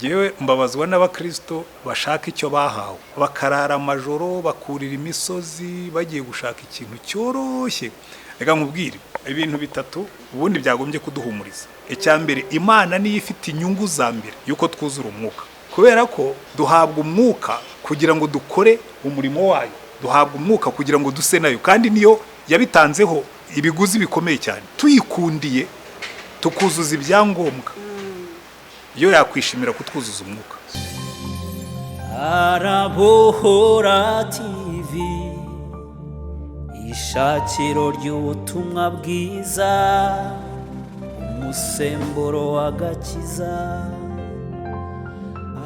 Yewe mbabazwa n'abakristo bashaka icyo bahawe, bakarara amajoro, bakurira imisozi bagiye gushaka ikintu cyoroshye. Reka nkubwire ibintu bitatu ubundi byagombye kuduhumuriza. Icyambere, Imana niyo ifite inyungu za mbere yuko twuzura umwuka, kubera ko duhabwa umwuka kugira ngo dukore umurimo wayo, duhabwa umwuka kugira ngo duse nayo, kandi niyo yabitanzeho ibiguzi bikomeye cyane. Tuyikundiye tukuzuza ibyangombwa, iyo yakwishimira kutwuzuza umwuka. Arabohora TV, ishakiro ry'ubutumwa bwiza, umusemburo w'agakiza.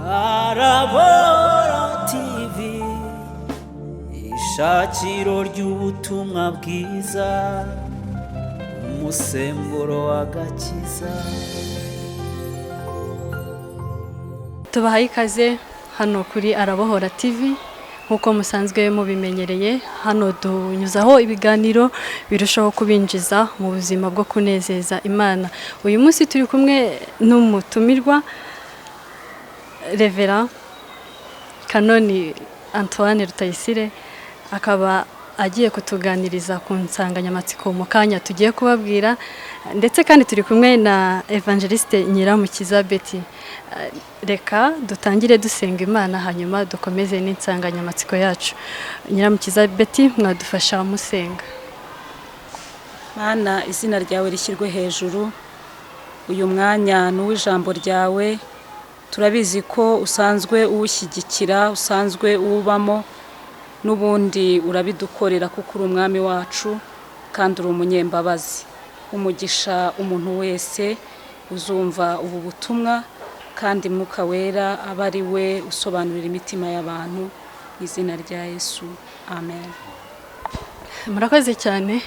Arabohora TV, ishakiro ry'ubutumwa bwiza, umusemburo w'agakiza. Tubahaye ikaze hano kuri Arabohora TV. Nkuko musanzwe mubimenyereye, hano dunyuzaho ibiganiro birushaho kubinjiza mu buzima bwo kunezeza Imana. Uyu munsi turi kumwe n'umutumirwa Reverend Kanoni Antoine Rutayisire, akaba agiye kutuganiriza ku nsanganyamatsiko mu kanya tugiye kubabwira, ndetse kandi turi kumwe na Evangeliste Nyiramukiza Ev.Betty. Reka dutangire dusenga Imana hanyuma dukomeze n'insanganyamatsiko yacu. Nyiramukiza Ev.Betty, mwadufasha musenga. Mana, izina ryawe rishyirwe hejuru. Uyu mwanya n'uw'ijambo ryawe, turabizi ko usanzwe uwushyigikira, usanzwe uwubamo, n'ubundi urabidukorera kuko uri umwami wacu kandi uri umunyembabazi. Umugisha umuntu wese uzumva ubu butumwa, kandi Mwuka Wera aba ari we usobanurira imitima y'abantu, izina rya Yesu, amen. Murakoze cyane.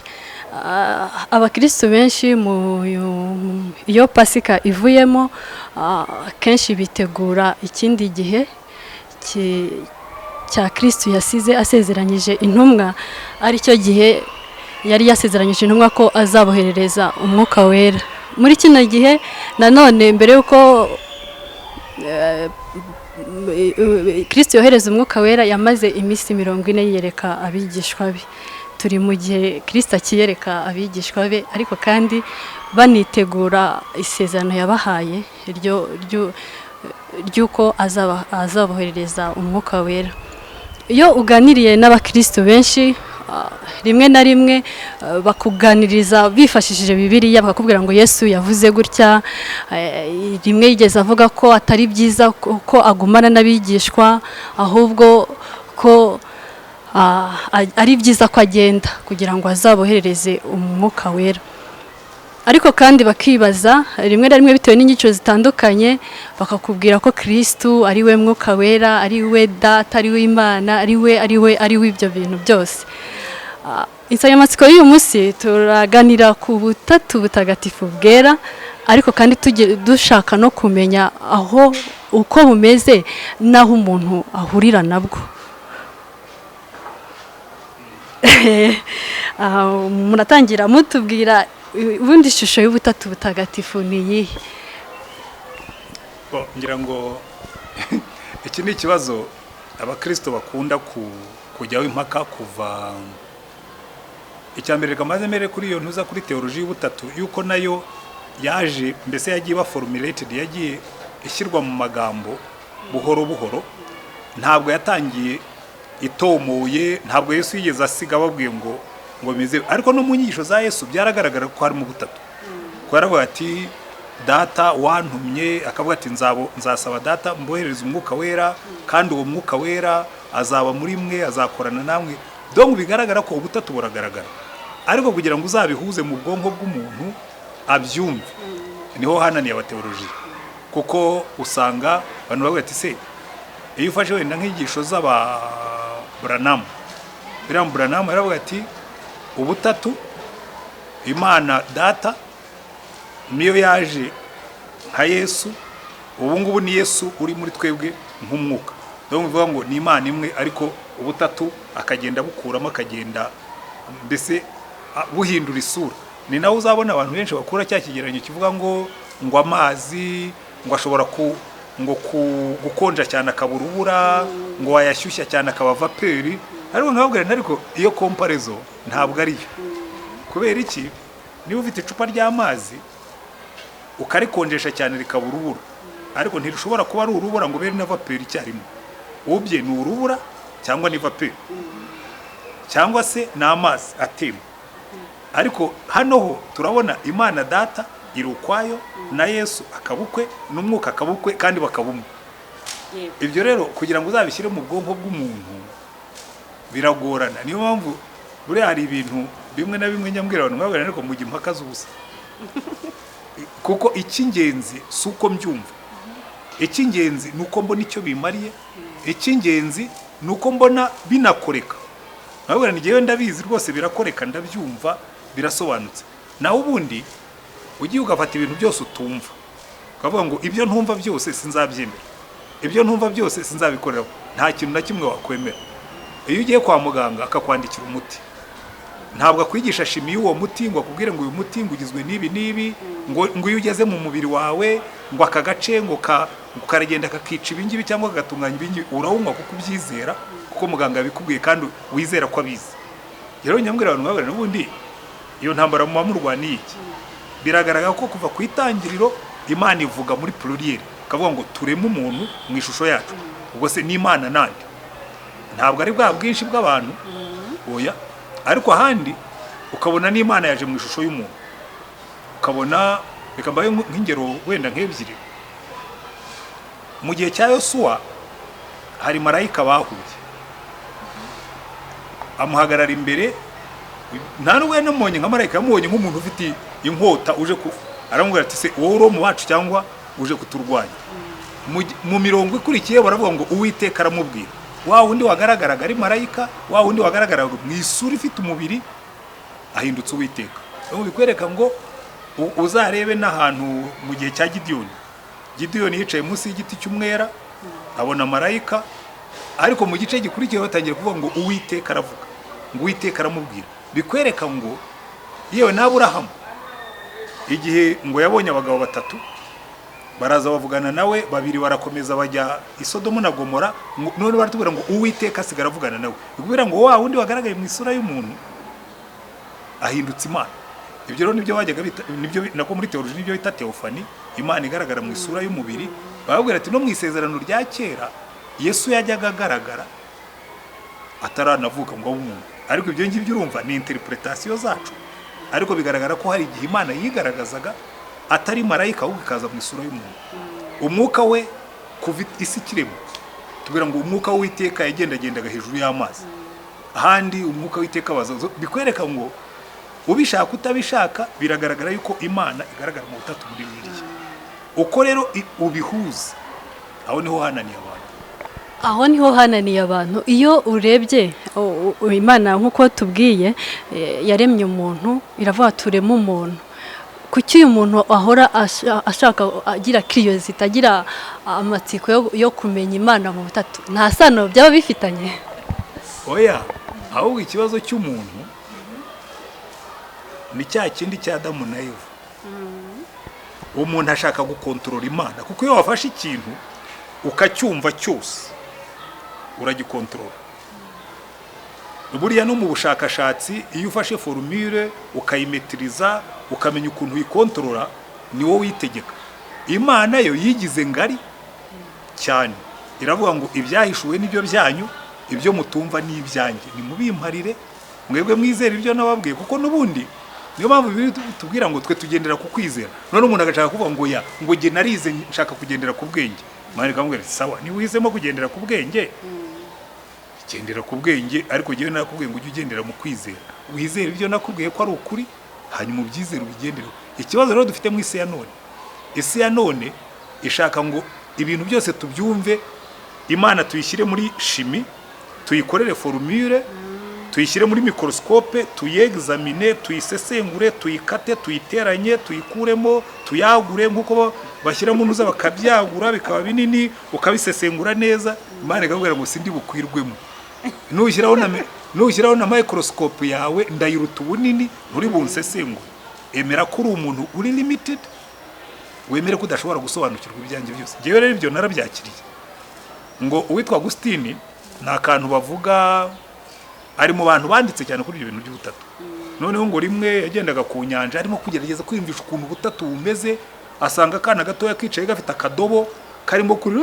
Abakristo benshi iyo Pasika ivuyemo, kenshi bitegura ikindi gihe cya Kristo yasize asezeranyije intumwa, ari cyo gihe yari yasezeranyije intumwa ko azaboherereza Umwuka Wera. Muri kino gihe nanone, mbere yuko Kristo yohereza Umwuka Wera, yamaze iminsi 40 yiyereka abigishwa be. Turi mu gihe Kristo akiyereka abigishwa be, ariko kandi banitegura isezerano yabahaye ry'uko azaboherereza Umwuka Wera. Iyo uganiriye n'abakristo benshi, rimwe na rimwe bakuganiriza bifashishije Bibiliya, bakakubwira ngo Yesu yavuze gutya. Rimwe yigeze avuga ko atari byiza ko agumana n'abigishwa, ahubwo ko ari byiza ko agenda kugira ngo azaboherereze Umwuka Wera. Ariko kandi bakibaza rimwe na rimwe, bitewe n'inyico zitandukanye, bakakubwira ko Kristo ari we Mwuka Wera, ari we Data, ari we Imana, ari we ibyo bintu byose. Insanganyamatsiko y'uyu munsi turaganira ku butatu butagatifu bwera, ariko kandi dushaka no kumenya uko bumeze n'aho umuntu ahurira nabwo. Muratangira mutubwira ubundi ishusho y'ubutatu butagatifu ni iyihe? Ngira ngo iki ni ikibazo abakristo bakunda kujyaho impaka kuva. Icyambere reka maze mere kuri iyo ntuza kuri teoloji y'ubutatu, yuko nayo yaje, mbese yagiye ba formulated, yagiye ishyirwa mu magambo buhoro buhoro, ntabwo yatangiye itomoye. Ntabwo Yesu yigeze asiga babwiye ngo meze, ariko no mu nyigisho za Yesu byaragaragara ko harimo ubutatu. Ko yaravuga ati Data wantumye, akavuga ati nzasaba Data mboherereza Umwuka Wera, kandi uwo Mwuka Wera azaba muri mwe, azakorana namwe. Donc bigaragara ko ubutatu buragaragara, ariko kugira ngo uzabihuze mu bwonko bw'umuntu abyumve, niho hananiye abateoloji. Kuko usanga abantu bavuga ati se, iyo ufashe wenda nk'inyigisho z'aba Branham, yaravuga ati ubutatu, Imana Data niyo yaje nka Yesu, ubu ngubu ni Yesu uri muri twebwe nk'umwuka. Donc bivuga ngo ni Imana imwe, ariko ubutatu akagenda bukuramo, akagenda mbese buhindura isura. Ni naho uzabona abantu benshi bakura cya kigereranyo kivuga ngo amazi ngo ashobora ngo gukonja cyane akaba urubura, ngo wayashyushya cyane akaba vaperi. Ariko nkababwira ariko iyo komparezo ntabwo ari yo. Kubera iki? Niba ufite icupa ry'amazi ukarikonjesha cyane rikaba urubura, ariko ntirishobora kuba ari urubura ngo bere na vaperi icyarimwe. Ubye ni urubura cyangwa ni vaperi cyangwa se ni amazi atemba. Ariko hano ho turabona Imana Data iri ukwayo na Yesu akabukwe n'umwuka akabukwe kandi bakabumwe. Ibyo rero kugira ngo uzabishyire mu bwonko bw'umuntu biragorana. Niyo mpamvu buri hari ibintu bimwe na bimwe nyambwira abantu mwabwira ariko mu gihe mpaka z'ubusa. Kuko icy'ingenzi si uko mbyumva, icy'ingenzi ni uko mbona icyo bimariye, icy'ingenzi ni uko mbona binakoreka. Mwabwira n'igihe ndabizi rwose birakoreka, ndabyumva birasobanutse. Naho ubundi ugiye ugafata ibintu byose utumva ukavuga ngo ibyo ntumva byose sinzabyemera, ibyo ntumva byose sinzabikoreraho, nta kintu na kimwe wakwemera. Iyo ugiye kwa muganga akakwandikira umuti, ntabwo akwigisha shimi y'uwo muti ngo akubwire ngo uyu muti ngugizwe n'ibi n'ibi, ngo iyo ugeze mu mubiri wawe ngo aka gace ngo karagenda kakica ibingibi cyangwa kagatunganya ibingibi, urawunywa kuko ubyizera, kuko muganga yabikubwiye kandi wizera ko abizi. Rero nyambwira abantu mwabwira n'ubundi iyo ntambara mu murwaniye iki? Biragaragara ko kuva ku itangiriro Imana ivuga muri pluriel, kavuga ngo tureme umuntu mu ishusho yacu. Ubwo se n'Imana nande? Ntabwo ari bwa bwinshi bw'abantu, oya. Ariko ahandi ukabona n'Imana yaje mu ishusho y'umuntu. Ukabona bikambaye nk'ingero wenda nk'ebyiri. Mu gihe cya Yosuwa hari marayika bahuye, amuhagarara imbere, nta n'ubwo namonye nka marayika, yamubonye nk'umuntu ufite inkota uje aramubwira ati se wowe uri mu bacu cyangwa uje kuturwanya? Mu mirongo ikurikiye baravuga ngo Uwiteka aramubwira, wa wundi wagaragaraga ari marayika, wa wundi wagaragaraga mu isura ifite umubiri ahindutse Uwiteka. Bikwereka ngo uzarebe n'ahantu mu gihe cya Gideyoni yicaye munsi y'igiti cy'umwera abona marayika, ariko mu gice gikurikiye batangiye kuvuga ngo Uwiteka aravuga, ngo Uwiteka aramubwira. Bikwereka ngo yewe n'Aburahamu igihe ngo yabonye abagabo batatu baraza bavugana nawe, babiri barakomeza bajya i Sodomu na Gomora, none baratubwira ngo Uwiteka asigara avugana nawe. Bikubwira ngo wa wundi wagaragaye mu isura y'umuntu ahindutse Imana. Ibyo rero nibyo bajyaga bita, nibyo nako muri teoloji nibyo bita teofani, Imana igaragara mu isura y'umubiri. Bababwira ati no mu isezerano rya kera Yesu yajyaga agaragara ataranavuka ngo abe umuntu. Ariko ibyo ngibyo urumva ni interpretation zacu, ariko bigaragara ko hari igihe Imana yigaragazaga atari marayika ahubwo ikaza mu isura y'umuntu. Umwuka we kuva isi kirema tubwira ngo umwuka w'Uwiteka yagendagendaga hejuru y'amazi, ahandi umwuka w'Uwiteka baza. Bikwereka ngo ubishaka utabishaka biragaragara yuko Imana igaragara mu butatu muri Bibiliya. Uko rero ubihuza, aho niho hananiye abantu. Aho niho hananiye abantu. Iyo urebye Imana nk'uko tubwiye yaremye umuntu, iravuga tureme umuntu. Kuki uyu muntu ahora ashaka agira curiosity, agira amatsiko yo kumenya Imana mu butatu? Nta sano byaba bifitanye? Oya, ahubwo ikibazo cy'umuntu ni cya kindi cya Adamu na Eva. Umuntu ashaka gukontorora Imana, kuko iyo wafashe ikintu ukacyumva cyose uragikontorora. Buriya no mu bushakashatsi iyo ufashe formule ukayimetiriza ukamenya ukuntu uyikontorora, ni wowe uyitegeka. Imana yo yigize ngari cyane, iravuga ngo ibyahishuwe nibyo byanyu, ibyo mutumva ni ibyanjye, nimubimparire mwebwe mwizera ibyo nababwiye. Kuko n'ubundi niyo mpamvu tubwira ngo twe tugendera ku kwizera. None umuntu agashaka kuvuga ngo ya ngo nge narize nshaka kugendera ku bwenge, Imana ikamubwira sawa, ni wizemo kugendera ku bwenge, gendera ku bwenge, ariko ngewe nakubwiye ngo ujye ugendera mu kwizera. Wizera ibyo nakubwiye ko ari ukuri, hanyuma ubyizere ubigendere. Ikibazo rero dufite mu isi ya none, isi ya none ishaka ngo ibintu byose tubyumve, Imana tuyishyire muri shimi, tuyikorere formule, tuyishyire muri microscope, tuyexamine, tuyisesengure, tuyikate, tuyiteranye, tuyikuremo, tuyagure nk'uko bashyira mu ntuza bakabyagura bikaba binini, ukabisesengura neza. Imana ikabwira ngo sindi bukwirwemo. Nushyiraho na microscope yawe ndayiruta ubunini, nturi bunsesengure. Emera ko uri umuntu uri limited, wemere ko udashobora gusobanukirwa ibyanjye byose. Ngewe rero ibyo narabyakiriye. Ngo uwitwa Agustini ni akantu bavuga ari mu bantu banditse cyane kuri ibyo bintu by'ubutatu. Noneho ngo rimwe yagendaga ku nyanja arimo kugerageza kwiyumvisha ukuntu ubutatu bumeze, asanga akana gatoya kicaye gafite akadobo karimo kuri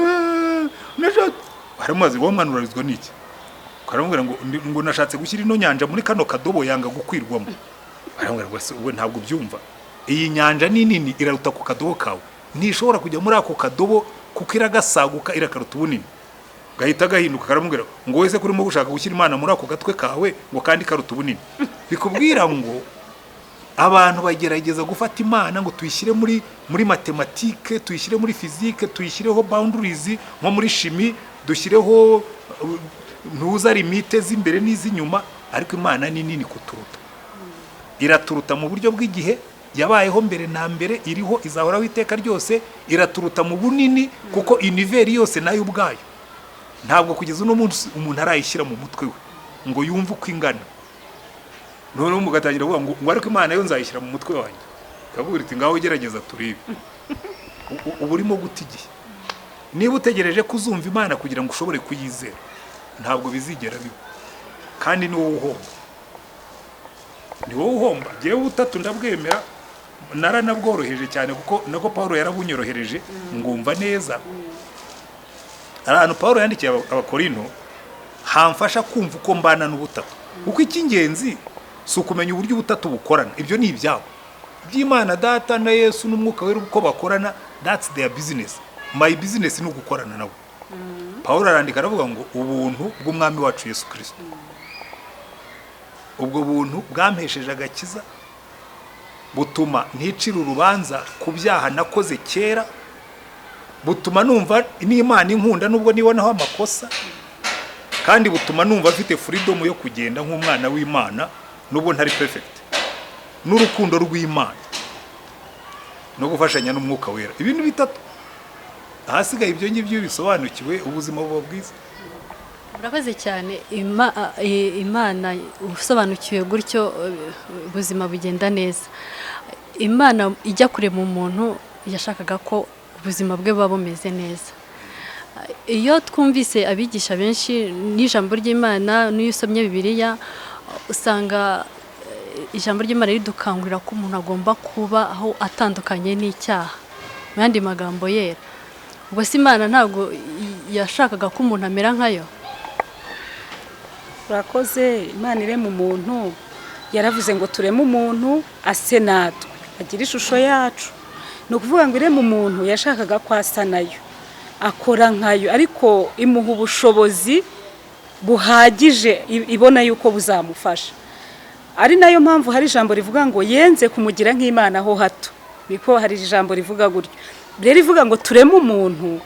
haramubaza ngo mwanurizwa n'iki, karamubwira ngo nashatse gushyira ino nyanja muri kano kadobo yanga gukwirwamo. Baramubwira ngo we ntabwo byumva, iyi nyanja ni nini iraruta ku kadobo kawe, ntishobora kujya muri ako kadobo kuko iragasaguka irakaruta ubunini. Gahita gahinduka karamubwira ngo wese kurimo gushaka gushyira Imana muri ako gatwe kawe ngo kandi karuta ubunini. Bikubwira ngo abantu bagerageza gufata Imana ngo tuyishyire muri matematike, tuyishyire muri fizike, tuyishyireho boundaries nko muri shimi, dushyireho ntuza limite z'imbere n'iz'inyuma, ariko Imana ni nini kuturuta. Iraturuta mu buryo bw'igihe, yabayeho mbere na mbere, iriho izahoraho iteka ryose, iraturuta mu bunini kuko univeri yose nayo ubwayo ntabwo kugeza uno munsi umuntu arayishyira mu mutwe we ngo yumve uko ingana. Noneho mugatangira kuvuga ngo ariko Imana yo nzayishyira mu mutwe wanjye. Kavuga iti ngaho gerageza turebe. Ubu urimo guta igihe. Niba utegereje kuzumva Imana kugira ngo ushobore kuyizera, ntabwo bizigera biba. Kandi ni wowe uhomba. Ni wowe uhomba. Ngewe ubutatu ndabwemera, naranabworoheje cyane kuko nako Paulo yarabunyorohereje ngumva neza. Ahantu Paulo yandikiye Abakorinto hamfasha kumva uko mbana n'ubutatu. Kuko icy'ingenzi si ukumenya uburyo ubutatu bukorana, ibyo ni ibyabo. By'Imana Data na Yesu n'Umwuka Wera uko bakorana, that's their business. My business ni ugukorana nabo. Paulo arandika aravuga ngo ubuntu bw'Umwami wacu Yesu Cg. Ubwo buntu bwampesheje agakiza, butuma nticira urubanza ku byaha nakoze kera, butuma numva n'Imana inkunda nubwo nibonaho amakosa, kandi butuma numva afite freedom yo kugenda nk'umwana w'Imana nubwo ntari perfect, n'urukundo rw'Imana no gufashanya n'Umwuka Wera. Ibintu bitatu ahasigaye ibyo ngibyo bisobanukiwe, ubuzima buba bwiza. Murakoze cyane. Imana usobanukiwe gutyo ubuzima bugenda neza. Imana ijya kure mu muntu yashakaga ko ubuzima bwe buba bumeze neza. Iyo twumvise abigisha benshi n'ijambo ry'Imana, n'iyo usomye Bibiliya usanga ijambo ry'Imana ridukangurira ko umuntu agomba kuba aho atandukanye n'icyaha, mu yandi magambo yera. Ubwo se Imana ntabwo yashakaga ko umuntu amera nkayo? Urakoze. Imana irema umuntu, yaravuze ngo tureme umuntu ase natwe, agira ishusho yacu. Ni ukuvuga ngo irema umuntu yashakaga ko asa nayo, akora nkayo, ariko imuha ubushobozi buhagije ibona yuko buzamufasha. Ari nayo mpamvu hari ijambo rivuga ngo yenze kumugira nk'Imana ho hato. Niko hari ijambo rivuga gutyo. Rero rivuga ngo tureme umuntu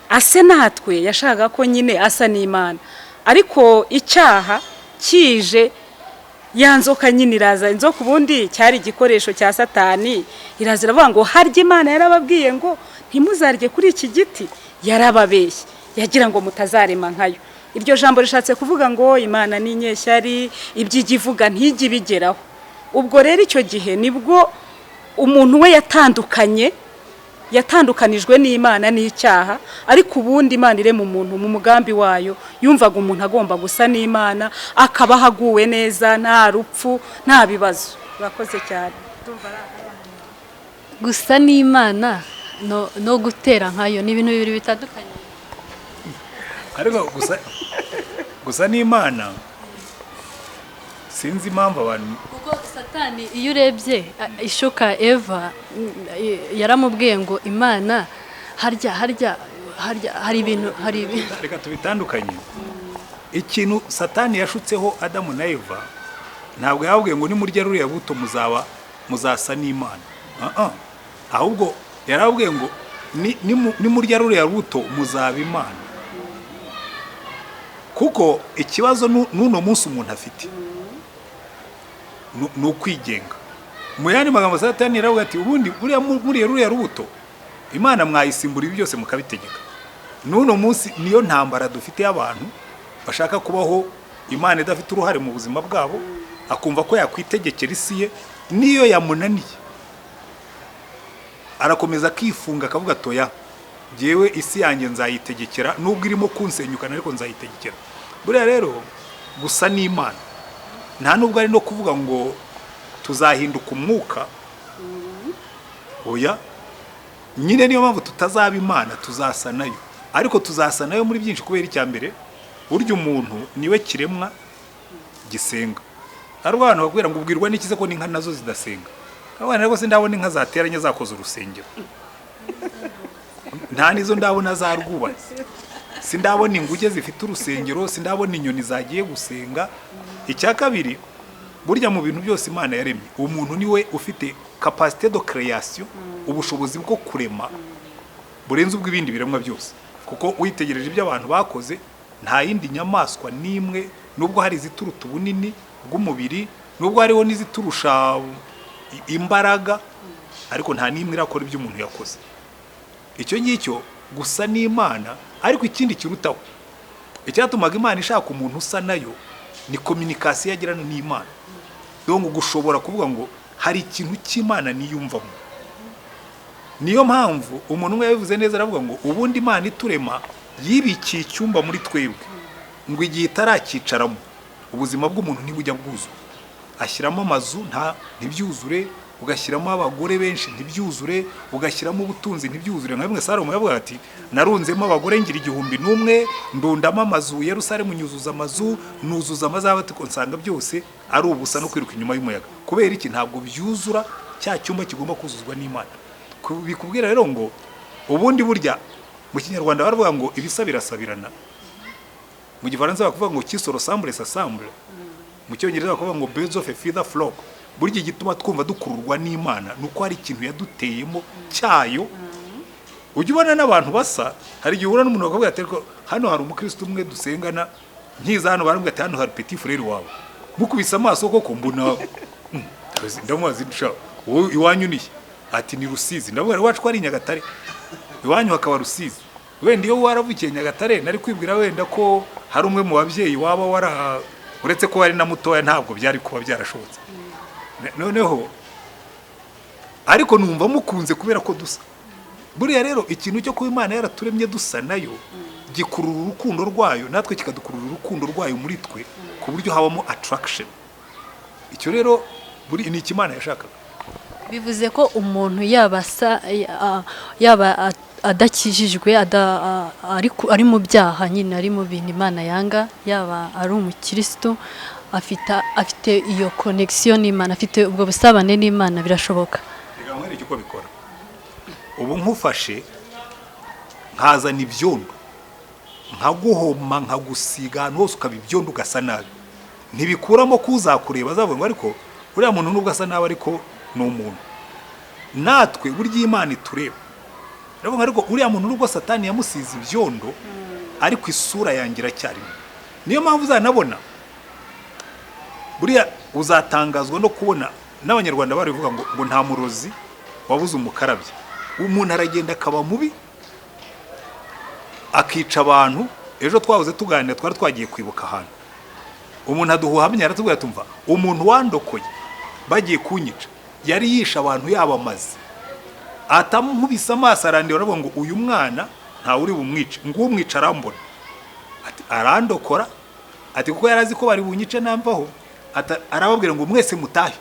ase natwe, yashakaga ko nyine asa n'Imana. Ariko icyaha kije, ya nzoka nyine iraza. Inzoka ubundi cyari igikoresho cya Satani, iraza iravuga ngo harya Imana yarababwiye ngo ntimuzarye kuri iki giti. Yarababeshye, yagira ngo mutazarema nkayo. Iryo jambo rishatse kuvuga ngo Imana ni inyeshyari, iby'ijya ivuga ntijye ibigeraho. Ubwo rero icyo gihe nibwo umuntu we yatandukanijwe n'Imana n'icyaha. Ariko ubundi Imana irema umuntu mu mugambi wayo, yumvaga umuntu agomba gusa n'Imana, akaba haguwe neza, nta rupfu, nta bibazo. Urakoze cyane. Gusa n'Imana no gutera nkayo ni ibintu bibiri bitandukanye. Ariko gusa n'Imana sinzi impamvu abantu, kuko Satani iyo urebye ishuka Eva yaramubwiye ngo Imana hari ibintu reka tubitandukanye. Ikintu Satani yashutseho Adamu na Eva ntabwo yababwiye ngo nimurya ruriya buto muzasa n'Imana. Ahubwo yarababwiye ngo nimurya ruriya buto muzaba Imana. Kuko ikibazo n'uno munsi umuntu afite ni ukwigenga. Mu yandi magambo Satani yaravuga ati ubundi muriya ruriya rubuto Imana mwayisimbura ibi byose mukabitegeka. N'uno munsi niyo ntambara dufite y'abantu bashaka kubaho Imana idafite uruhare mu buzima bwabo, akumva ko yakwitegekera isi ye niyo yamunaniye. arakomeza akifunga akavuga toya jewe isi yanjye nzayitegekera nubwo irimo kunsenyukana ariko nzayitegekera. Buriya rero gusa n'Imana nta nubwo ari no kuvuga ngo tuzahinduka umwuka, oya, nyine niyo mpamvu tutazaba Imana, tuzasa nayo, ariko tuzasa nayo muri byinshi. Kubera icya mbere, burya umuntu niwe kiremwa gisenga. Ari abantu bakubwira ngo ubwirwa n'ikize ko n'inka nazo zidasenga. Abana rwose ndabona inka zateranye zakoze urusengero, nta nizo ndabona zarwubatse, sindabona inguge zifite urusengero, sindabona inyoni zagiye gusenga. Icya kabiri, burya mu bintu byose Imana yaremye, umuntu niwe ufite capacité de création, ubushobozi bwo kurema burenze ubw'ibindi biremwa byose. Kuko witegereje ibyo abantu bakoze, nta yindi nyamaswa n'imwe, nubwo hari izituruta ubunini bw'umubiri, nubwo hariho n'iziturusha imbaraga, ariko nta n'imwe irakora ibyo umuntu yakoze. Icyo ngicyo gusa n'Imana. Ariko ikindi kirutaho, icyatumaga Imana ishaka umuntu usa nayo, ni communication yagirana n'Imana. Donc gushobora kuvuga ngo hari ikintu cy'Imana niyumvamo. Niyo mpamvu umuntu umwe yabivuze neza, aravuga ngo ubundi Imana iturema yibikiye icyumba muri twebwe, ngo igihe itarakicaramo ubuzima bw'umuntu ntibujya bwuzura. Ashyiramo amazu ntibyuzure, ugashyiramo abagore benshi ntibyuzure, ugashyiramo ubutunzi ntibyuzure. Nka bimwe Salomo yavuga ati narunzemo abagore ngira 1,000, ndundamo amazu Yerusalemu nyuzuza amazu, nuzuza amazabati ko nsanga byose ari ubusa no kwiruka inyuma y'umuyaga. Kubera iki? Ntabwo byuzura cya cyumba kigomba kuzuzwa n'Imana. Bikubwira rero ngo ubundi burya mu Kinyarwanda baravuga ngo ibisa birasabirana, mu Gifaransa bakavuga ngo qui se ressemble s'assemble, mu Cyongereza bakavuga ngo birds of a feather flock. Burya igituma twumva dukururwa n'Imana nuko hari ikintu yaduteyemo cyayo. Ujya ubona n'abantu basa, hari igihe ubona n'umuntu bakavuga ati hano hari umukristo umwe dusengana, nkiza hano baravuga ati hano hari petit frère wawe, mukubise amaso koko mbona ndamubaza ndusha wowe iwanyu nihe? Ati ni Rusizi. Ndavuga iwacu ko ari Nyagatare, iwanyu hakaba Rusizi. Wenda iyo waravukiye Nyagatare nari kwibwira wenda ko hari umwe mu babyeyi waba uretse ko ari na mutoya, ntabwo byari kuba byarashobotse. Noneho ariko numva mukunze kubera ko dusa. Buriya rero ikintu cyo kuba Imana yaraturemye dusa nayo gikurura urukundo rwayo, natwe kikadukurura urukundo rwayo muri twe, ku buryo habamo attraction. Icyo rero buri ni Imana yashakaga. Bivuze ko umuntu yaba adakijijwe, ari mu byaha nyine, ari mu bintu Imana yanga, yaba ari umukristo, afite iyo connection n'Imana, afite ubwo busabane n'Imana, birashoboka. Reka nkwereke uko bikora. Ubu nkufashe nkazana ibyondo, nkaguhoma, nkagusiga ahantu hose ukaba ibyondo ugasa nabi, ntibikuramo kuzakureba azavuga ngo ariko uriya muntu nubwo asa nabi ariko ni umuntu. Natwe burya Imana itureba, ndavuga ariko uriya muntu nubwo Satani yamusize ibyondo, ariko isura yangira cyarimo. Niyo mpamvu uzanabona buriya uzatangazwa no kubona n'Abanyarwanda barivuga ngo nta murozi wabuze umukarabye. Umuntu aragenda akaba mubi akica abantu. Ejo twabuze tuganira, twari twagiye kwibuka ahantu, umuntu aduhuhamya aratubwira tumva umuntu wandokoye bagiye kunyica yari yisha abantu yabamaze, atamubisa amaso arandeba aravuga ngo uyu mwana nta uri bumwice, ngo umwica arambona, ati arandokora, ati kuko yarazi ko bari bunyice namvaho, arababwira ngo mwese mutahe,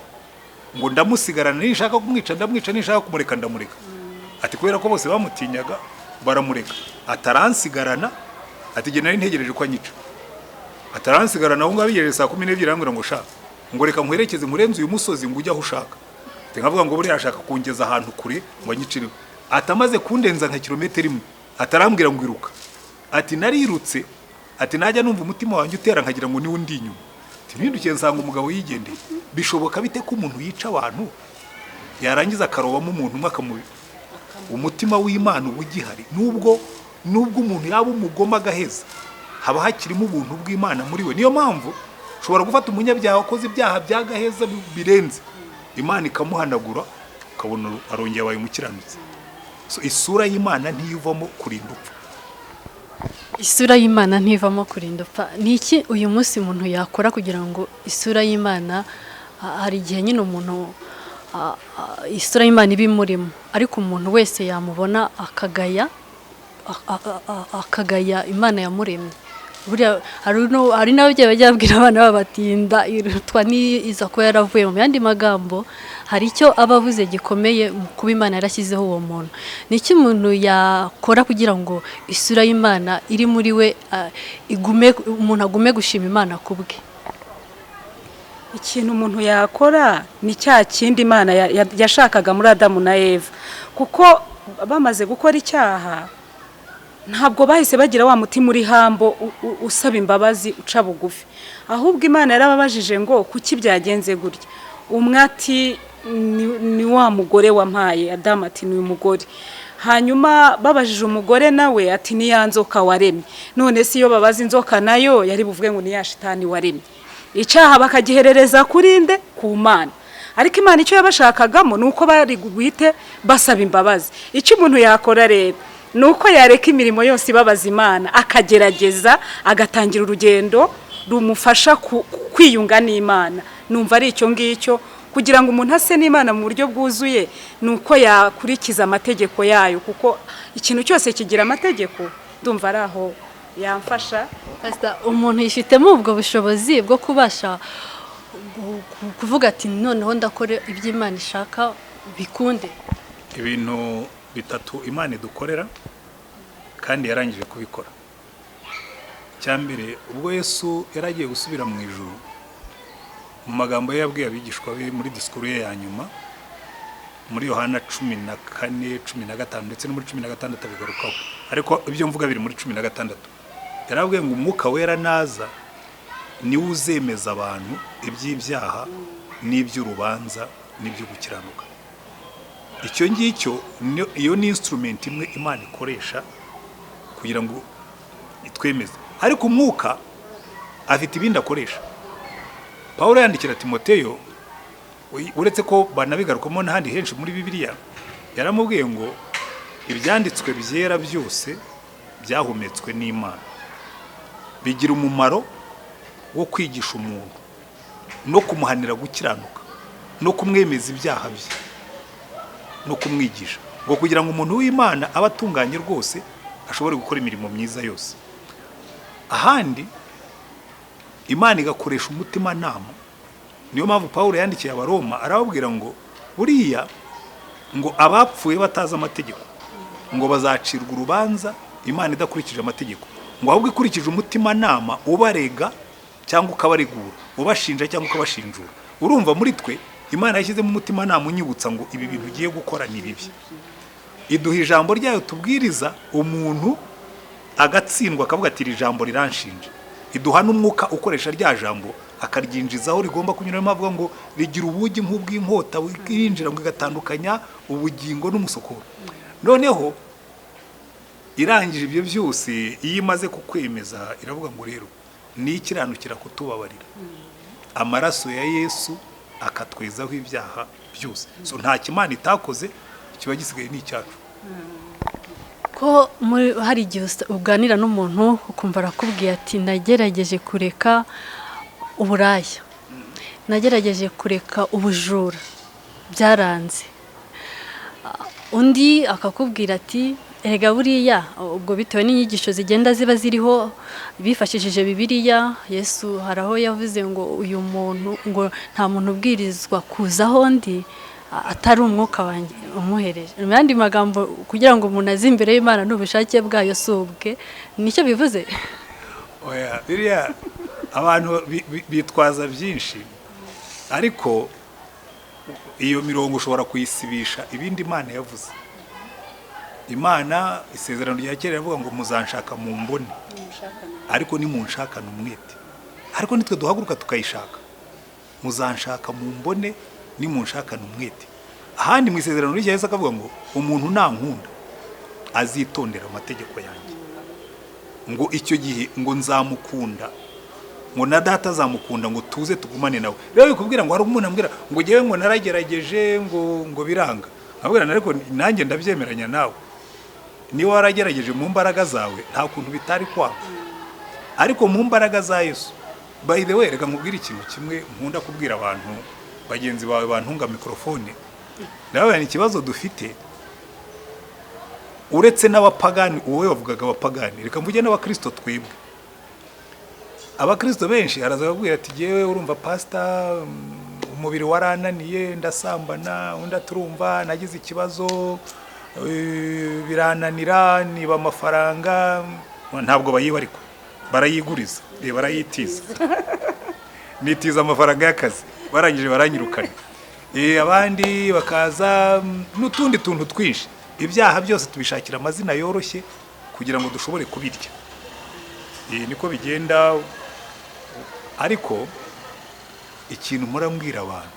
ngo ndamusigarana, nishaka kumwica ndamwica, nishaka kumureka ndamureka. Ati kubera ko bose bamutinyaga baramureka, ataransigarana, ati genda ntegereje ko anyica, ataransigarana. Aho ngabigereje saa 12 arambwira ngo shaka ngo reka nkwerekeze murenze uyu musozi ngo ujya aho ushaka. Nkavuga ngo buriya ashaka kungeza ahantu kure ngo anyicire. Atamaze kundenza nka kilometero 1, atarambwira ngo iruka. Ati narirutse, ati najya numva umutima wanjye utera nkagira ngo ni undi inyuma. Ati mpindukiye nsanga umugabo yigendeye. Bishoboka bite ko umuntu yica abantu yarangiza akarobamo umuntu umwe akamubi? Umutima w'Imana ubugihari, nubwo umuntu yaba umugoma agaheza, haba hakirimo ubuntu bw'Imana muri we. Niyo mpamvu ushobora gufata umunyabyaha wakoze ibyaha byagaheza birenze, Imana ikamuhanagura, ukabona arongera abaye umukiranutsi. So isura y'Imana ntiyuvamo kurinda upfa. Isura y'Imana ntivamo kurinda upfa. Ni iki uyu munsi umuntu yakora kugira ngo isura y'Imana, hari igihe nyine umuntu isura y'Imana ibimurimo, ariko umuntu wese yamubona akagaya Imana yamuremye. Buriya hari n'ababyeyi bajya babwira abana babo batinda irutwa n'iza ko yaravuye. Mu yandi magambo hari icyo aba avuze gikomeye mu kuba Imana yarashyizeho uwo muntu. Niki umuntu yakora kugira ngo isura y'Imana iri muri we umuntu agume gushima Imana kubwe? Ikintu umuntu yakora ni cya kindi Imana yashakaga muri Adamu na Eva, kuko bamaze gukora icyaha ntabwo bahise bagira wa mutima uri hambo usaba imbabazi uca bugufi, ahubwo Imana yarababajije ngo kuki byagenze gutya. Umwe ati ni wa mugore wampaye, Adamu ati ni uyu mugore. Hanyuma babajije umugore nawe ati ni ya nzoka waremye. None si yo babaza inzoka nayo yari buvuge ngo ni ya shitani waremye. Icyaha bakagiherereza kuri nde? Ku Mana. Ariko Imana icyo yabashakagamo nuko bari guhite basaba imbabazi. Icyo umuntu yakora rero nuko yareka imirimo yose ibabaza Imana, akagerageza agatangira urugendo rumufasha kwiyunga n'Imana. Numva ari icyo ngicyo, kugira ngo umuntu ase n'Imana mu buryo bwuzuye, nuko yakurikiza amategeko yayo, kuko ikintu cyose kigira amategeko. Ndumva ari aho yamfasha. Umuntu yifitemo ubwo bushobozi bwo kubasha kuvuga ati noneho ndakora ibyo Imana ishaka bikunde. Ibintu bitatu Imana idukorera kandi yarangije kubikora. Cyambere ubwo Yesu yaragiye gusubira mu ijuru, mu magambo ye yabwiye abigishwa be muri disikuru ye ya nyuma muri Yohana 14:15 ndetse no muri 16 bigarukaho, ariko ibyo mvuga biri muri 16. Yarabwiye ngo umwuka wera naza niwe uzemeza abantu iby'ibyaha n'iby'urubanza n'ibyo gukiranuka. Icyo ngicyo iyo ni instrument imwe Imana ikoresha kugira ngo itwemeze, ariko umwuka afite ibindi akoresha. Paulo yandikira Timoteyo, uretse ko banabigarukamo n'ahandi henshi muri Bibiliya, yaramubwiye ngo ibyanditswe byera byose byahumetswe n'Imana, bigira umumaro wo kwigisha umuntu no kumuhanira gukiranuka no kumwemeza ibyaha bye no kumwigisha, ngo kugira ngo umuntu w'Imana aba atunganye rwose ashobore gukora imirimo myiza yose. Ahandi Imana igakoresha umutima nama. Niyo mpamvu Paulo yandikiye Abaroma arababwira ngo buriya ngo abapfuye bataza amategeko ngo bazacirwa urubanza Imana idakurikije amategeko, ngo ahubwo ikurikije umutima nama ubarega cyangwa ukabaregura, ubashinja cyangwa ukabashinjura. Urumva muri twe Imana yashyize mu mutima nama unyibutsa ngo ibi bintu ugiye gukora ni bibi. Iduha ijambo ryayo tubwiriza, umuntu agatsindwa akavuga ati iri jambo riranshinja. Iduha n'umwuka ukoresha rya jambo akaryinjizaho rigomba kunyuramo, avuga ngo rigira ubugi nk'ubw'inkota winjira ngo igatandukanya ubugingo n'umusokoro. Noneho irangije ibyo byose, iyo imaze kukwemeza iravuga ngo rero ni ikiranukira kutubabarira. Amaraso ya Yesu akatwezaho ibyaha byose. So nta kimana itakoze kiba gisigaye n'icyacu. Ko hari igihe uganira n'umuntu ukumva arakubwiye ati nagerageje kureka uburaya, nagerageje kureka ubujura, byaranze. Undi akakubwira ati erega buriya, ubwo bitewe n'inyigisho zigenda ziba ziriho bifashishije Bibiliya, Yesu haraho yavuze ngo uyu muntu, ngo nta muntu ubwirizwa kuzaho ndi atari umwuka wanjye umuhereje. Mu yandi magambo, kugira ngo umuntu aze imbere y'Imana n'ubushake bwayo subwe, nicyo bivuze. Oya, biriya abantu bitwaza byinshi, ariko iyo mirongo ushobora kuyisibisha ibindi Imana yavuze. Imana isezerano rya kera rivuga ngo muzanshaka mu mbone, ariko ni munshaka n'umwete. Ariko nitwe duhaguruka tukayishaka. Muzanshaka mu mbone ni munshaka n'umwete. Ahandi mu isezerano rya Yesu akavuga ngo umuntu nankunda azitondera amategeko yanjye, ngo icyo gihe ngo nzamukunda, ngo na data azamukunda, ngo tuze tugumane nawe. Rero bikubwira ngo hari umuntu ambwira ngo ngewe ngo naragerageje ngo biranga. Abwira ariko nanjye ndabyemeranya nawe. Niba waragerageje mu mbaraga zawe nta kuntu bitari kwanga, ariko mu mbaraga za Yesu. By the way, reka nkubwire ikintu kimwe nkunda kubwira abantu bagenzi bawe bantunga mikrofone nawe ni ikibazo dufite uretse n'abapagani wowe wavugaga abapagani reka mvuge n'abakristo twebwe abakristo benshi araza kubwira ati jewe urumva pastor umubiri warananiye ndasambana unda turumva nagize ikibazo birananira niba amafaranga ntabwo bayiba ariko barayiguriza barayitiza nitiza amafaranga y'akazi barangije baranyirukana abandi bakaza n'utundi tuntu twinshi ibyaha byose tubishakira amazina yoroshye kugira ngo dushobore kubirya niko bigenda ariko ikintu murambwira abantu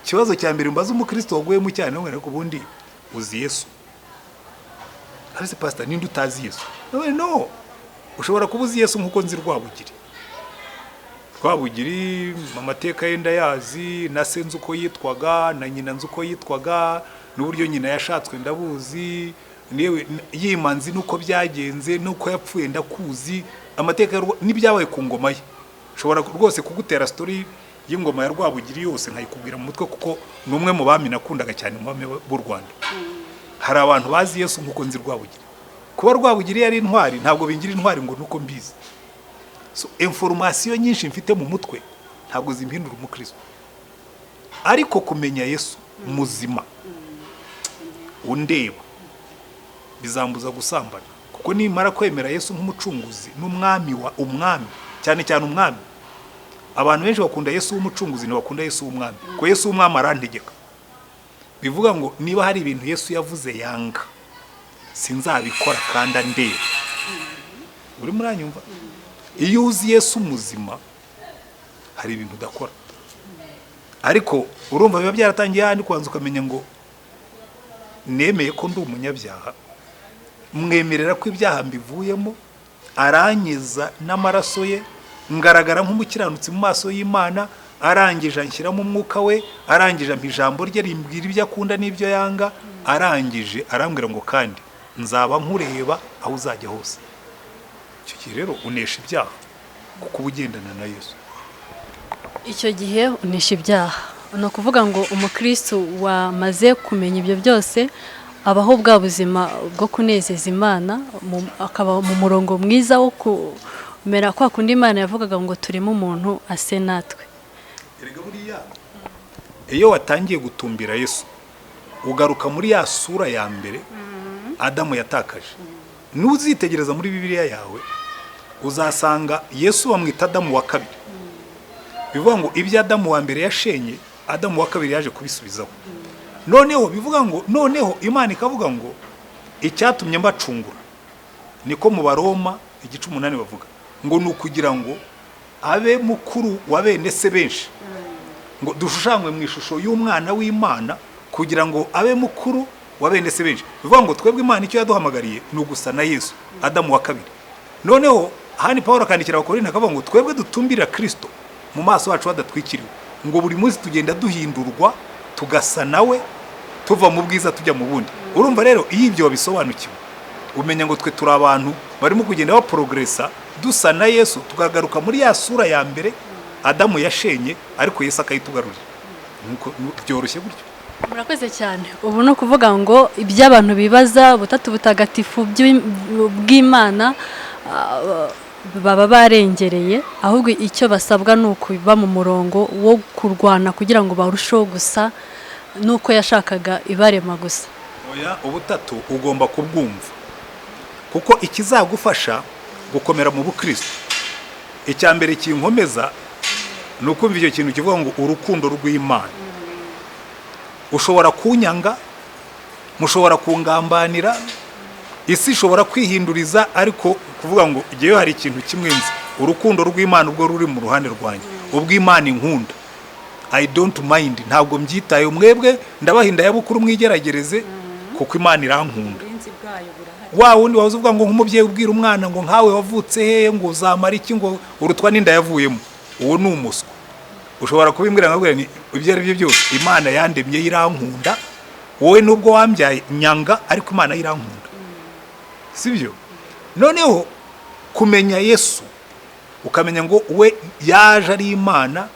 ikibazo cya mbere mbaza umukristo waguyemo cyane ngo ariko ubundi uzi Yesu ariko pastor ninde utazi Yesu no ushobora kuba uzi Yesu nkuko nzi Rwabugiri amateka yenda yazi na senze uko yitwaga na nyina nzi uko yitwaga n'uburyo nyina yashatswe ndabuzi newe yimanzi nuko byagenze nuko yapfuye ndakuzi amateka n'ibyabaye ku ngoma ye ushobora rwose kugutera story y'ingoma ya Rwabugiri yose nkayikubwira mu mutwe kuko numwe mu bami nakundaga cyane mu bami b'u Rwanda hari abantu bazi Yesu nkuko nzi Rwabugiri kuba Rwabugiri yari intwari ntabwo bingira intwari ngo nuko mbizi so information nyinshi mfite mu mutwe ntabwo zimpindura umukristo ariko kumenya Yesu muzima undeba bizambuza gusambana kuko nimara kwemera Yesu nk'umucunguzi n'umwami wa umwami cyane cyane umwami abantu benshi bakunda Yesu w'umucunguzi ntibakunda Yesu w'umwami ko Yesu w'umwami arantegeka bivuga ngo niba hari ibintu Yesu yavuze yanga sinzabikora kandi andeba uri muranyumva iyo uzi Yesu muzima hari ibintu udakora ariko urumva biba byaratangiye handi kwanza ukamenya ngo nemeye ko ndi umunyabyaha mwemerera ko ibyaha mbivuyemo arangiza n'amaraso ye ngaragara nk'umukiranutsi mu maso y'Imana arangije anshyiramo umwuka we arangije ampa ijambo rye rimbwira ibyo akunda n'ibyo yanga arangije arambwira ngo kandi nzaba nkureba aho uzajya hose icyo gihe rero unesha ibyaha kuko ubugendana na Yesu icyo gihe unesha ibyaha no kuvuga ngo umukristo wamaze kumenya ibyo byose abaho bwa buzima bwo kunezeza Imana akaba mu murongo mwiza wo kumera kwa kundi Imana yavugaga ngo turimo umuntu ase natwe erega buriya iyo watangiye gutumbira Yesu ugaruka muri ya sura ya mbere Adamu yatakaje nuzitegereza muri Bibiliya yawe uzasanga Yesu bamwita Adamu wa kabiri bivuga ngo ibyo Adamu wa mbere yashenye Adamu wa kabiri yaje kubisubizaho noneho bivuga ngo noneho Imana ikavuga ngo icyatumye mbacungura niko mu Baroma 18 bavuga ngo nukugira ngo abe mukuru wa bene se benshi ngo dushushanywe mu ishusho y'umwana w'Imana kugira ngo abe mukuru wa bene se benshi bivuga ngo twebwe Imana icyo yaduhamagariye ni ugusa na Yesu Adamu wa kabiri noneho hani Paulo akandikira Abakorinto akavuga ngo twebwe dutumbira Kristo mu maso yacu badatwikiriwe ngo buri munsi tugenda duhindurwa tugasa nawe tuva mu bwiza tujya mu bundi urumva rero iyo ibyo wabisobanukiwe umenya ngo twe turi abantu barimo kugenda baprogressa dusa na Yesu tukagaruka muri ya sura ya mbere Adamu yashenye ariko Yesu akayitugarurira nuko byoroshye gutyo murakoze cyane ubu no kuvuga ngo iby'abantu bibaza butatu butagatifu bw'Imana baba barengereye ahubwo icyo basabwa nuko biba mu murongo wo kurwana kugira ngo barusheho gusa nuko yashakaga ibarema gusa oya ubutatu ugomba kubwumva kuko ikizagufasha gukomera mu bukristo icyambere kinkomeza nuko icyo kintu kivuga ngo urukundo rw'Imana ushobora kunyanga mushobora kungambanira isi ishobora kwihinduriza ariko kuvuga ngo igihe hari ikintu kimwe nzi urukundo rw'Imana ubwo ruri mu ruhande rwanjye ubw'Imana inkunda I don't mind ntabwo mbyitaye mwebwe ndabahinda yabukuru mwigeragereze kuko Imana irankunda wa wundi wavuze uvuga ngo nk'umubyeyi ubwira umwana ngo nkawe wavutse he ngo uzamara iki ngo urutwa n'inda yavuyemo uwo ni umuswa ushobora kubimbwira nkabwira ni ibyo ari byo byose Imana yandemye irankunda wowe nubwo wambyaye nyanga ariko Imana irankunda sibyo noneho kumenya Yesu ukamenya ngo we yaje ari Imana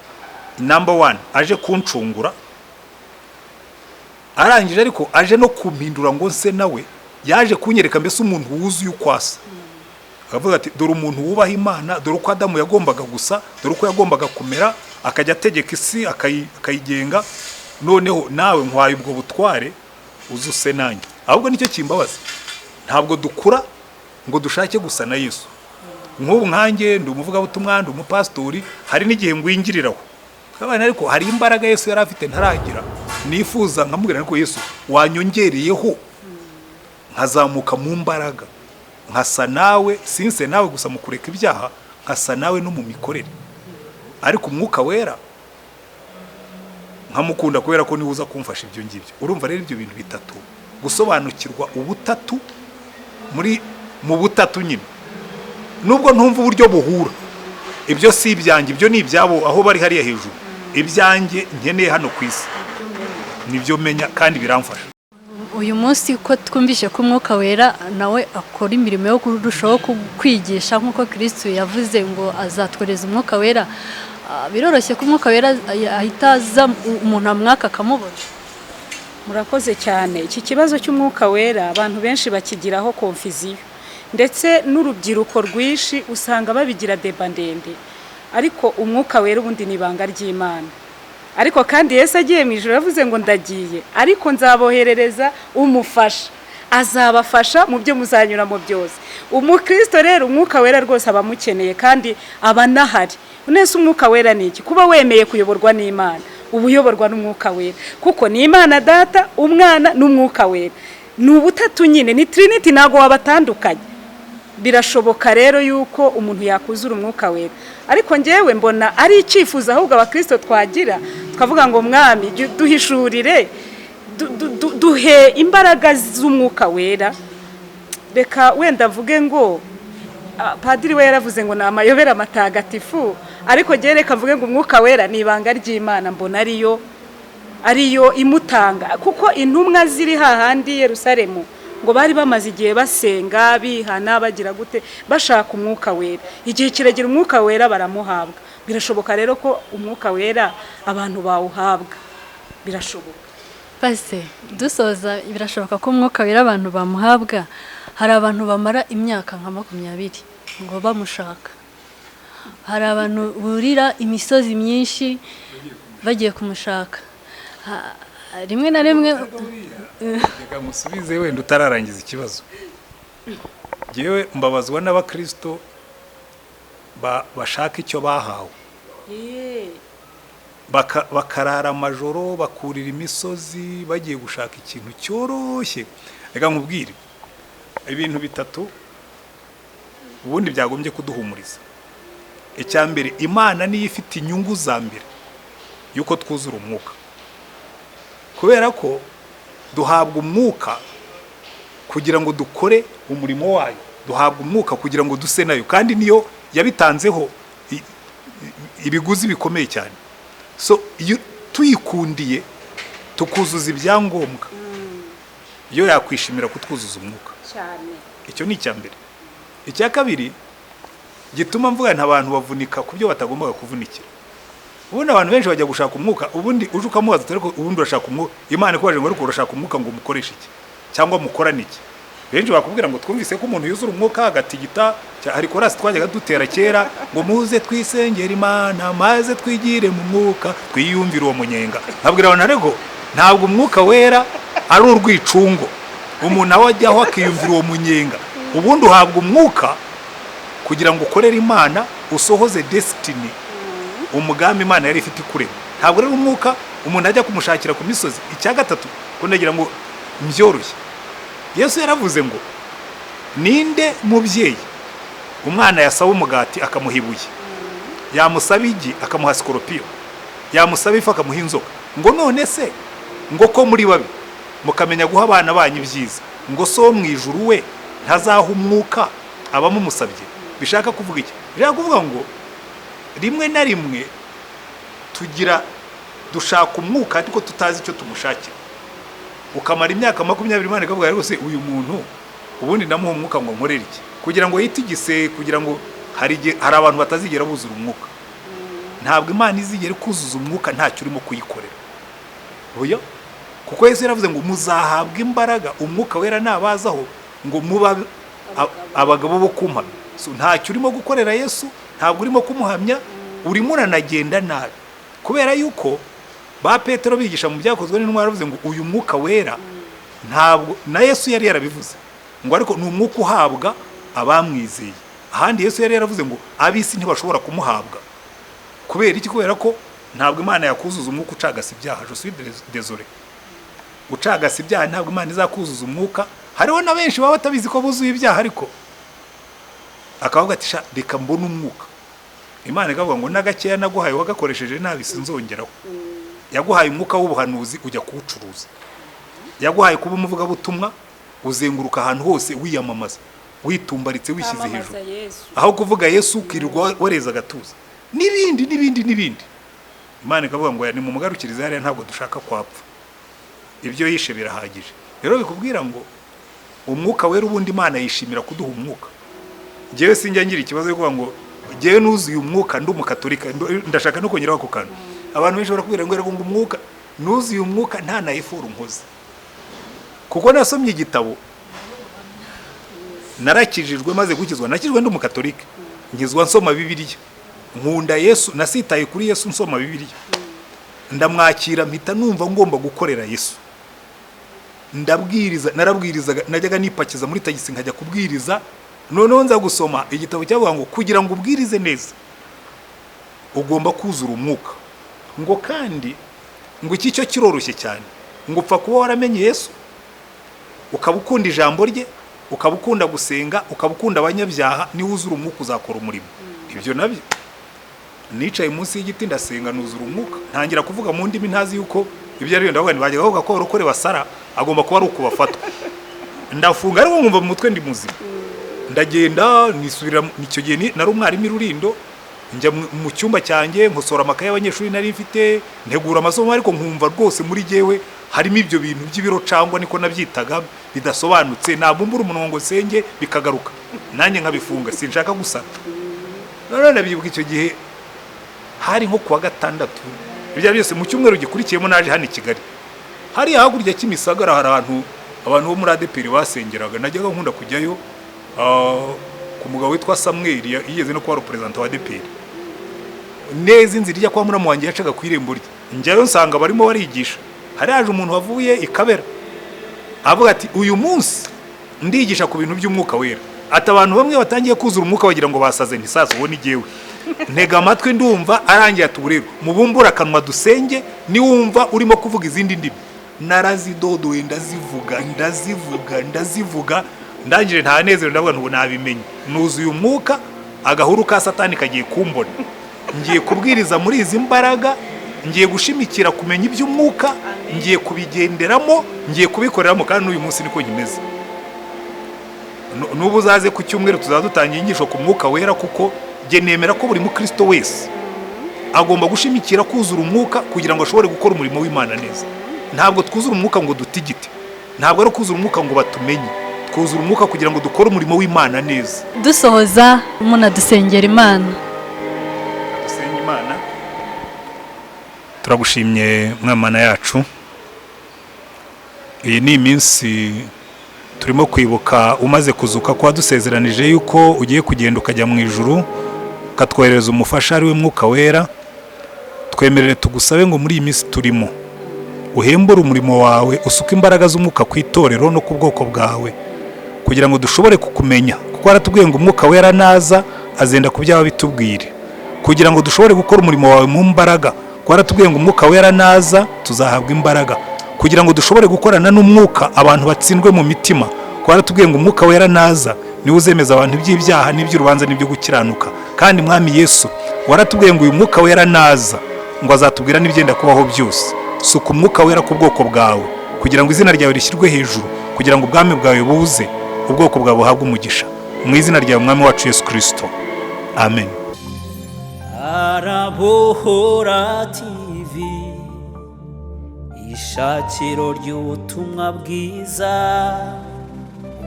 number one aje kuncungura, arangije ariko aje no kumpindura ngo nse nawe, yaje kunyereka mbese umuntu wuzuye ukwasa. Akavuga ati dore umuntu wubaha Imana, dore uko Adamu yagombaga gusa, dore uko yagombaga kumera, akajya ategeka isi akayigenga, noneho nawe nkwaye ubwo butware uzuse nanjye. Ahubwo nicyo kimbabaza, ntabwo dukura ngo dushake gusa na Yesu. Nk'ubu nkanjye ndi umuvugabutumwa, ndi umupastori, hari n'igihe ngwingiriraho kabana, ariko hari imbaraga Yesu yari afite ntaragira, nifuza nkamubwira ariko Yesu wanyongereyeho nkazamuka mu mbaraga, nkasa nawe, sinse nawe gusa mu kureka ibyaha, nkasa nawe no mu mikorere. Ariko umwuka wera nkamukunda kubera ko niwe uza kumfasha ibyo ngibyo. Urumva rero ibyo bintu bitatu, gusobanukirwa ubutatu mu butatu nyine, nubwo ntumva uburyo buhura, ibyo si ibyanjye, ibyo ni ibyabo aho bari hariya hejuru, ibyanjye nkeneye hano ku isi nibyo menya kandi biramfasha. Uyu munsi ko twumvishe ko umwuka wera nawe akora imirimo yo kurushaho kwigisha nk'uko Kristo yavuze ngo azatwereza umwuka wera, biroroshye ko umwuka wera ahita aza umuntu amwaka akamubona. Murakoze cyane. Iki kibazo cy'umwuka wera abantu benshi bakigiraho confusion, ndetse n'urubyiruko rwishi usanga babigira deba ndende, ariko umwuka wera ubundi ni ibanga ry'Imana. Ariko kandi Yesu agiye mu ijuru yavuze ngo ndagiye, ariko nzaboherereza umufasha, azabafasha mu byo muzanyuramo byose. Umukristo rero umwuka wera rwose abamukeneye kandi abanahari. Unese umwuka wera ni iki? Kuba wemeye kuyoborwa n'Imana, ubuyoborwa n'umwuka wera, kuko ni Imana Data, Umwana n'umwuka wera. Ni ubutatu nyine, ni Trinity, ntago wabatandukanye. Birashoboka rero yuko umuntu yakuzura umwuka wera, ariko ngewe mbona ari icyifuzo ahubwo abakristo twagira, twavuga ngo Mwami duhishurire, duhe imbaraga z'umwuka wera. Reka wenda mvuge ngo padiri we yaravuze ngo ni amayobera matagatifu, ariko ngewe reka mvuge ngo umwuka wera ni ibanga ry'Imana, mbona ariyo imutanga, kuko intumwa ziri hahandi Yerusalemu ngo bari bamaze igihe basenga, bihana, bagira gute, bashaka umwuka wera. Igihe kiregera umwuka wera baramuhabwa. Birashoboka rero ko umwuka wera abantu bawuhabwa, birashoboka. Pase dusoza, birashoboka ko umwuka wera abantu bamuhabwa. Hari abantu bamara imyaka nka 20 ngo bamushaka, hari abantu burira imisozi myinshi bagiye kumushaka. Rimwe na rimwe reka musubize wenda utararangiza ikibazo. Jewe mbabazwa n'abakristo bashaka icyo bahawe, bakarara amajoro, bakurira imisozi bagiye gushaka ikintu cyoroshye. Reka nkubwire ibintu bitatu ubundi byagombye kuduhumuriza. Icyambere, Imana niyo ifite inyungu za mbere yuko twuzura umwuka, kubera ko duhabwa umwuka kugira ngo dukore umurimo wayo, duhabwa umwuka kugira ngo duse nayo, kandi niyo yabitanzeho ibiguzi bikomeye cyane. So tuyikundiye tukuzuza ibyangombwa, iyo yakwishimira kutwuzuza umwuka cyane. Icyo ni icyambere. Icya kabiri gituma mvuga abantu bavunika ku byo batagombaga kuvunikira. Ubundi abantu benshi bajya gushaka umwuka, ubundi uje ukamubaza ariko ubundi urashaka umwuka, Imana ikubaje ngo ariko urashaka umwuka ngo umukoreshe iki cyangwa mukorane iki. Benshi bakubwira ngo twumvise ko umuntu yuzura umwuka agatigita, hari korasi twajyaga dutera kera ngo muze twisengera Imana maze twigire mu mwuka twiyumvira uwo munyenga. Nkabwira abantu ariko ntabwo umwuka wera ari urwicungo umuntu aho ajyaho akiyumvira uwo munyenga. Ubundi uhabwa umwuka kugira ngo ukorere Imana, usohoze destiny, umugambi Imana yari ifite kurema. Ntabwo rero umwuka umuntu ajya kumushakira ku misozi. Icya gatatu ko ndagira ngo mbyoroshye, Yesu yaravuze ngo ninde mubyeyi umwana yasaba umugati akamuha ibuye, yamusaba igi akamuha sikorupiyo, yamusaba ifu akamuha inzoka? Ngo none se ngo ko muri babi mukamenya guha abana banyu ibyiza, ngo so mu ijuru we ntazaha umwuka abamumusabye? Bishaka kuvuga iki? Bishaka kuvuga ngo rimwe na rimwe dushaka umwuka ariko tutazi icyo tumushakira. Ukamara imyaka 20 Imana ikavuga rwose uyu muntu ubundi ndamuha umwuka ngo nkorere iki, kugira ngo yitigise, kugira ngo hari abantu batazigera buzura umwuka. ntabwo Imana izigera kuzuza umwuka ntacyo urimo kuyikorera. Oya, kuko Yesu yaravuze ngo muzahabwa imbaraga umwuka wera nabazaho ngo muba abagabo bo kumpamya. So ntacyo urimo gukorera Yesu, ntabwo urimo kumuhamya, urimo uranagenda nabi. Kubera yuko ba Petero bigisha mu byakozwe n'intumwa yaravuze ngo uyu mwuka wera ntabwo na Yesu yari yarabivuze ngo ariko ni umwuka uhabwa abamwizeye. Ahandi Yesu yari yaravuze ngo abisi ntibashobora kumuhabwa. Kubera iki? Kubera ko ntabwo Imana yakuzuza umwuka ucagasa ibyaha. Je suis désolé. Ucagasa ibyaha ntabwo Imana izakuzuza umwuka. Hariho na benshi baba batabizi ko buzuye ibyaha ariko akavuga ati sha reka mbona umwuka. Imana ikavuga ngo nagakeya naguhaye wagakoresheje nabi sinzongeraho. Yaguhaye umwuka w'ubuhanuzi ujya kuwucuruza. Yaguhaye kuba umuvuga butumwa uzenguruka ahantu hose wiyamamaza, witumbaritse wishyize hejuru. Aho kuvuga Yesu kirirwa wareza gatuza. Nibindi. Imana ikavuga ngo ni mu mugarukiriza hariya ntabwo dushaka kwapfa. Ibyo yishe birahagije. Rero bikubwira ngo umwuka wera ubundi Imana yishimira kuduha umwuka. Jewe sinjya ngira ikibazo kuvuga ngo jewe nuzuye umwuka ndi umukatolika, ndashaka no kongeraho ako kantu. Abantu benshi barakubwira ngo umwuka nuzuye umwuka nta na efuru nkoze. Kuko nasomye igitabo narakijijwe maze gukizwa, nakijwe ndi umukatolika, nkizwa nsoma Bibiliya, nkunda Yesu, nasitaye kuri Yesu nsoma Bibiliya, ndamwakira mpita numva ngomba gukorera Yesu. Narabwirizaga, najyaga nipakiza muri tagisi nkajya kubwiriza. Noneho nza gusoma igitabo cyavuga ngo kugira ngo ubwirize neza ugomba kuzura umwuka, ngo kandi ngo iki cyo kiroroshye cyane, ngo upfa kuba waramenye Yesu, ukaba ukunda ijambo rye, ukaba ukunda gusenga, ukaba ukunda abanyabyaha, ni wuzura umwuka uzakora umurimo. Ibyo nabyo nicaye munsi y'igiti ndasenga nuzura umwuka, ntangira kuvuga mu ndimi ntazi yuko ibyo ari ndavuga bajya bavuga ko urokore basara agomba kuba ari ukubafatwa. Ndafunga ariko nkumva mu mutwe ndi muzima. Ndagenda nisubira nicyo gihe nari umwarimu Rurindo, njya mu cyumba cyanjye nkosora amakaye y'abanyeshuri nari mfite, ntegura amasomo ariko nkumva rwose muri jewe harimo ibyo bintu by'ibiro cangwa niko nabyitaga bidasobanutse, nabumbura umunwa ngo senge bikagaruka, nanjye nkabifunga sinshaka gusara. None nabyibuka icyo gihe hari nko kuwa gatandatu, ibyo byose mu cyumweru gikurikiyemo naje hano i Kigali. Hari hakurya Kimisagara hari abantu bo muri ADPR basengeraga, najyaga nkunda kujyayo ku mugabo witwa Samuel yigeze no kuba representant wa ADPR. Neza inzira ijya kwa muramu wanjye yacaga ku irembo rye, njyayo nsanga barimo barigisha. Hari haje umuntu wavuye ikabera avuga ati uyu munsi ndigisha ku bintu by'umwuka wera. Ati abantu bamwe batangiye kuzura umwuka bagira ngo basaze ntisazo uwo ni jewe. Ntega amatwi ndumva arangiye atuburero mubumbura kanwa dusenge niwumva urimo kuvuga izindi ndimi. Narazidodoye ndazivuga ndangire nta nezero ndavuga ngo nabimenye. Nuzuye umwuka agahuru ka Satani kagiye kumbona. Ngiye kubwiriza muri izi mbaraga, ngiye gushimikira kumenya iby'umwuka, ngiye kubigenderamo, ngiye kubikoreramo kandi n'uyu munsi niko nyimeze. Nubu uzaze ku cyumweru tuzadutangira inyigisho ku mwuka wera, kuko je nemera ko buri mukristo wese agomba gushimikira kuzura umwuka kugira ngo ashobore gukora umurimo w'Imana neza. Ntabwo twuzura umwuka ngo dutigite, ntabwo ari kuzura umwuka ngo batumenye, twuzura umwuka kugira ngo dukore umurimo w'Imana neza. Dusohoza dusengera Imana. Dusenga Imana. Turagushimye Mwamana yacu, iyi ni iminsi turimo kwibuka umaze kuzuka kwa dusezeranije yuko ugiye kugenda ukajya mu ijuru ukatwohereza umufasha ari we mwuka wera. Twemerere tugusabe ngo muri iyi minsi turimo uhembura umurimo wawe, usuka imbaraga z'umwuka ku itorero no ku bwoko bwawe kugira ngo dushobore kukumenya, kuko waratubwiye ngo umwuka wera naza azenda ku byaba bitubwire, kugira ngo dushobore gukora umurimo wawe mu mbaraga. Waratubwiye ngo umwuka wera naza tuzahabwa imbaraga kugira ngo dushobore gukorana n'umwuka abantu batsindwe mu mitima. Waratubwiye ngo umwuka wera naza niwe uzemeza abantu iby'ibyaha n'iby'urubanza n'ibyo gukiranuka. Kandi Mwami Yesu waratubwiye ngo uyu mwuka wera naza ngo azatubwira n'ibyenda kubaho byose. Suka umwuka wera ku bwoko bwawe kugira ngo izina ryawe rishyirwe hejuru, kugira ngo ubwami bwawe buze, ubwoko bwawe buhabwe umugisha, mu izina ryawe Mwami wacu Yesu Kristo, amen. Arabohora TV, ishakiro ry'ubutumwa bwiza,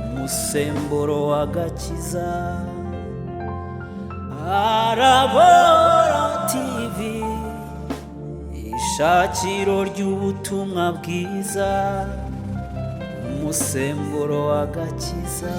umusemburo w'agakiza. Arabohora TV, ishakiro ry'ubutumwa bwiza, umusemburo w'agakiza.